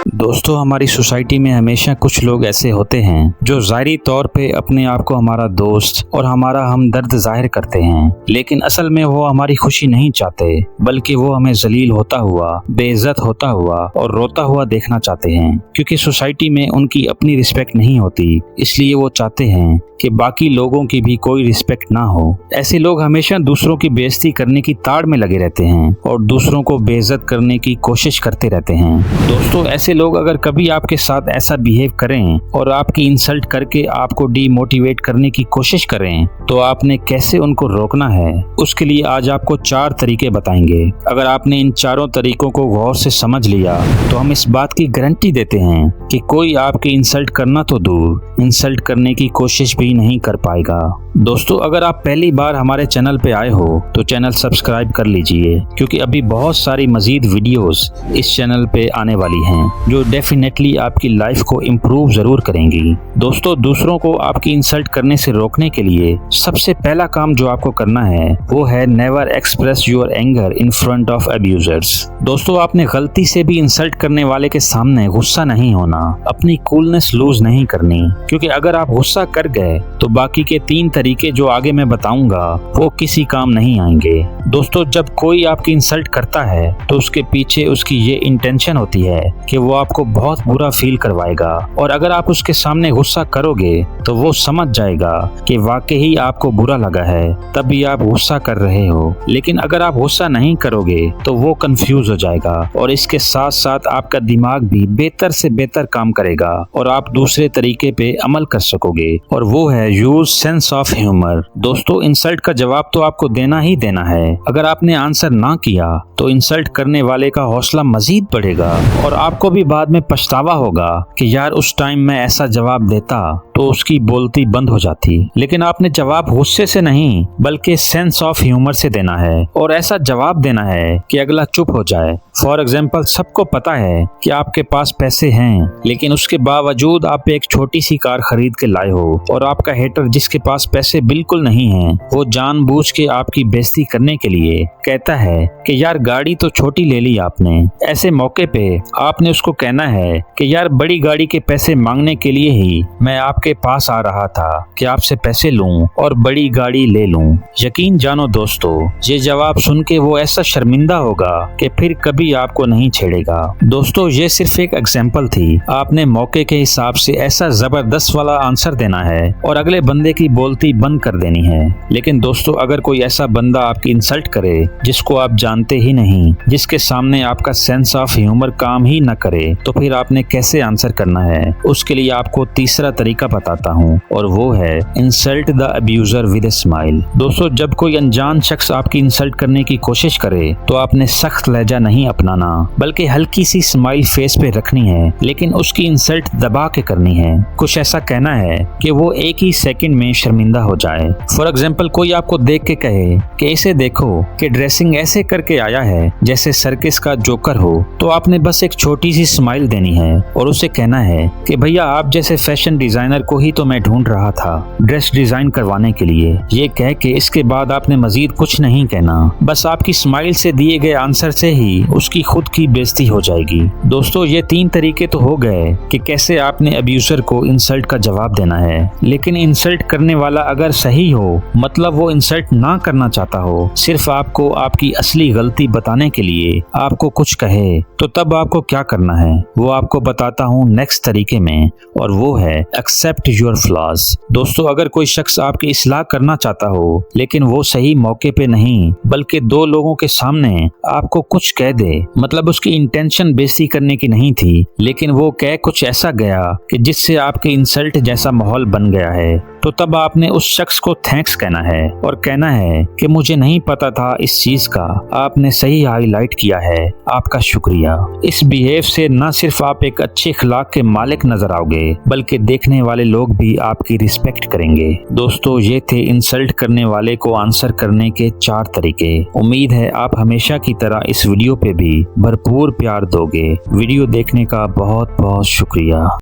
दोस्तों, हमारी सोसाइटी में हमेशा कुछ लोग ऐसे होते हैं जो ज़ाहिरी तौर पे अपने आप को हमारा दोस्त और हमारा हमदर्द जाहिर करते हैं, लेकिन असल में वो हमारी खुशी नहीं चाहते, बल्कि वो हमें जलील होता हुआ, बेइज्जत होता हुआ और रोता हुआ देखना चाहते हैं। क्योंकि सोसाइटी में उनकी अपनी रिस्पेक्ट नहीं होती, इसलिए वो चाहते हैं कि बाकी लोगों की भी कोई रिस्पेक्ट ना हो। ऐसे लोग हमेशा दूसरों की बेइज्जती करने की ताड़ में लगे रहते हैं और दूसरों को बेइज्जत करने की कोशिश करते रहते हैं। दोस्तों, ऐसे लोग अगर कभी आपके साथ ऐसा बिहेव करें और आपकी इंसल्ट करके आपको डीमोटिवेट करने की कोशिश करें, तो आपने कैसे उनको रोकना है, उसके लिए आज आपको 4 तरीके बताएंगे। अगर आपने इन चारों तरीकों को गौर से समझ लिया तो हम इस बात की गारंटी देते हैं कि कोई आपकी इंसल्ट करना तो दूर, इंसल्ट करने की कोशिश भी नहीं कर पाएगा। दोस्तों, अगर आप पहली बार हमारे चैनल पे आए हो तो चैनल सब्सक्राइब कर लीजिए, क्योंकि अभी बहुत सारी मजीद वीडियोस इस चैनल पे आने वाली हैं जो डेफिनेटली आपकी लाइफ को इम्प्रूव जरूर करेंगी। दोस्तों, दूसरों को आपकी इंसल्ट करने से रोकने के लिए सबसे पहला काम जो आपको करना है वो है never express your anger in front of abusers. दोस्तों, आपने गलती से भी इंसल्ट करने वाले के सामने गुस्सा नहीं होना, अपनी कूलनेस लूज नहीं करनी, क्योंकि अगर आप गुस्सा कर गए तो बाकी के 3 तरीके जो आगे मैं बताऊंगा वो किसी काम नहीं आएंगे। दोस्तों, जब कोई आपकी इंसल्ट करता है तो उसके पीछे उसकी ये इंटेंशन होती है कि वो आपको बहुत बुरा फील करवाएगा, और अगर आप उसके सामने गुस्सा करोगे तो वो समझ जाएगा कि वाकई ही आपको बुरा लगा है, तभी आप गुस्सा कर रहे हो। लेकिन अगर आप गुस्सा नहीं करोगे तो वो कंफ्यूज हो जाएगा और इसके साथ साथ आपका दिमाग भी बेहतर से बेहतर काम करेगा और आप दूसरे तरीके पे अमल कर सकोगे, और वो है यूज सेंस ऑफ ह्यूमर। दोस्तों, इंसल्ट का जवाब तो आपको देना ही देना है। अगर आपने आंसर ना किया तो इंसल्ट करने वाले का हौसला मजीद बढ़ेगा और आपको भी बाद में पछतावा होगा कि यार उस टाइम मैं ऐसा जवाब देता तो उसकी बोलती बंद हो जाती। लेकिन आपने जवाब गुस्से से नहीं बल्कि सेंस ऑफ ह्यूमर से देना है, और ऐसा जवाब देना है कि अगला चुप हो जाए। फॉर एग्जाम्पल, सबको पता है कि आपके पास पैसे हैं, लेकिन उसके बावजूद आप एक छोटी सी कार खरीद के लाए हो, और आपका हेटर जिसके पास पैसे बिल्कुल नहीं है वो जानबूझ के आपकी बेइज्जती करने के लिए कहता है कि यार गाड़ी तो छोटी ले ली आपने। ऐसे मौके पे आपने उसको कहना है कि यार बड़ी गाड़ी के पैसे मांगने के लिए ही मैं आपके पास आ रहा था कि आपसे पैसे लूं और बड़ी गाड़ी ले लूं। यकीन जानो दोस्तों, ये जवाब सुन के वो ऐसा शर्मिंदा होगा कि फिर कभी आपको नहीं छेड़ेगा। दोस्तों, ये सिर्फ एक एग्जांपल थी। आपने मौके के हिसाब से ऐसा जबरदस्त वाला आंसर देना है और अगले बंदे की बोलती बंद कर देनी है। लेकिन दोस्तों, अगर कोई ऐसा बंदा आपकी इंसल्ट करे जिसको आप जानते ही नहीं, जिसके सामने आपका सेंस ऑफ ह्यूमर काम ही न करे, तो फिर आपने कैसे आंसर करना है, उसके लिए आपको तीसरा तरीका बताता हूँ, और वो है insult the abuser with a smile. दोस्तों, जब कोई अनजान शख्स आपकी इंसल्ट करने की कोशिश करे तो आपने सख्त लहजा नहीं अपनाना, बल्कि हल्की सी स्माइल फेस पे रखनी है, लेकिन उसकी इंसल्ट दबा के करनी है। कुछ ऐसा कहना है कि वो एक ही सेकंड में शर्मिंदा हो जाए। फॉर एग्जाम्पल, कोई आपको देख के कहे कि इसे देखो कि ड्रेसिंग ऐसे करके आया है जैसे सर्कस का जोकर हो, तो आपने बस एक छोटी सी स्माइल देनी है और उसे कहना है कि भैया आप जैसे फैशन डिजाइनर को ही तो मैं ढूंढ रहा था ड्रेस डिजाइन करवाने के लिए। ये कह के इसके बाद आपने मजीद कुछ नहीं कहना, बस आपकी स्माइल से दिए गए आंसर से ही उसकी खुद की बेइज्जती हो जाएगी। दोस्तों, ये 3 तरीके तो हो गए कि कैसे आपने अब्यूजर को इंसल्ट का जवाब देना है। लेकिन इंसल्ट करने वाला अगर सही हो, मतलब वो इंसल्ट ना करना चाहता हो, सिर्फ आपको आपकी असली गलती बताने के लिए आपको कुछ कहे, तो तब आपको क्या करना है वो आपको बताता हूँ नेक्स्ट तरीके में, और वो है एक्सेप्ट योर फ्लॉज। दोस्तों, अगर कोई शख्स आपकी इस्लाह करना चाहता हो लेकिन वो सही मौके पे नहीं बल्कि 2 लोगों के सामने आपको कुछ कह दे, मतलब उसकी इंटेंशन बेइज्जती करने की नहीं थी, लेकिन वो कह कुछ ऐसा गया कि जिससे आपके इंसल्ट जैसा माहौल बन गया है, तो तब आपने उस शख्स को थैंक्स कहना है और कहना है कि मुझे नहीं पता था इस चीज का, आपने सही हाईलाइट किया है, आपका शुक्रिया। इस बिहेव से न सिर्फ आप एक अच्छे अखलाक के मालिक नजर आओगे, बल्कि देखने वाले लोग भी आपकी रिस्पेक्ट करेंगे। दोस्तों, ये थे इंसल्ट करने वाले को आंसर करने के 4 तरीके। उम्मीद है आप हमेशा की तरह इस वीडियो पे भी भरपूर प्यार दोगे। वीडियो देखने का बहुत बहुत शुक्रिया।